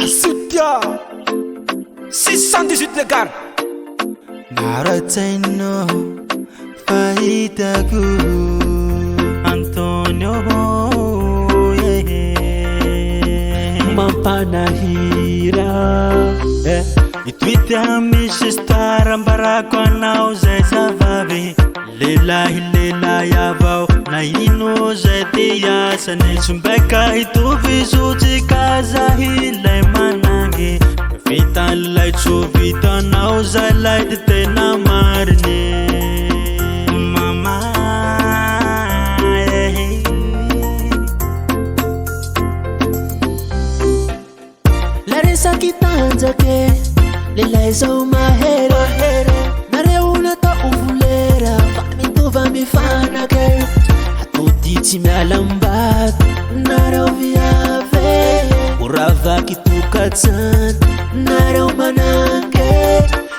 Soutien 618 le gars Narateno Fahitaku Antonio Mampanahira Itwita mishistar Mbarako anao zay zavabe Lehilahy avao na ino zay ty asany Tsombeka hitovy zotsika zahilay manangy Vita lay tso vitanao zay lay ty tena mariny Mama Laresaky tanjake Lehilahy zao mahery Nareo natao volera Fa mitovy mifanake Atody tsy mialambady Nareo viave Oravaky tokatsany Nareo mananke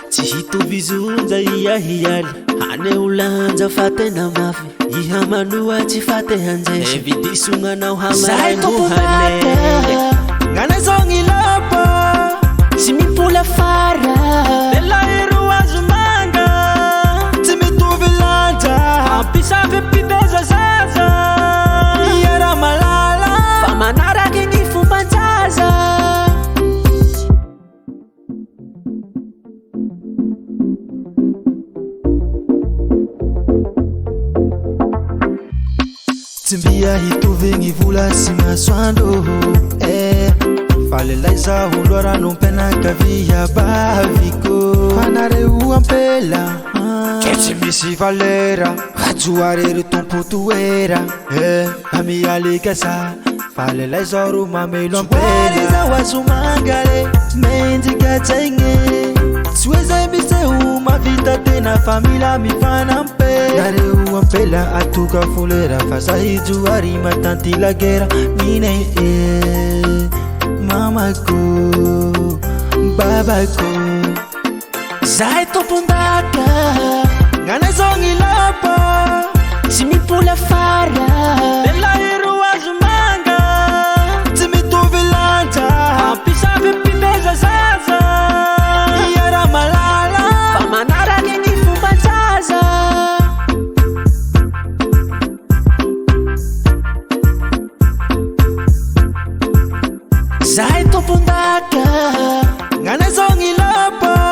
Tsy hitovy zonja iahialy Haneo lanja fa tena mafy Iha manoa tsy fate hanjesy Evidisognanao hamaray mohane Ngana zongi lapa Tsy mipola fara Lehilahy roa azo manga Tsy mitovy lanja Ampisavy mpiteza zaza Iara malala Fa manaraky ny fomban-jaza Tsy mbia hitovy gny vola sy masoandro Fa lehilahy zaho loarano mpianakavia baviko Fanareo ampela Ke tsy misy valera Ajoarery tompo toera Amialika sa Fa lehilahy zao ro mamelo ampela Zaho azo mangale Mendrika tsaigny Tsy hoe zay misy ho mavita tena fa mila mifanampe Nareo ampela atoka folera Fa zahijoary matanty lagera Mine Mamako Babako Zahay tompon-daka Ngana zongi lapa Tsy mipola fara Lehilahy roa azo manga Tsy mitovy lanja Ampisavy mpiteza zaza Iara malala Fa manaraky ny fomban-jaza Zahay tompon-daka Ngana zongi lapa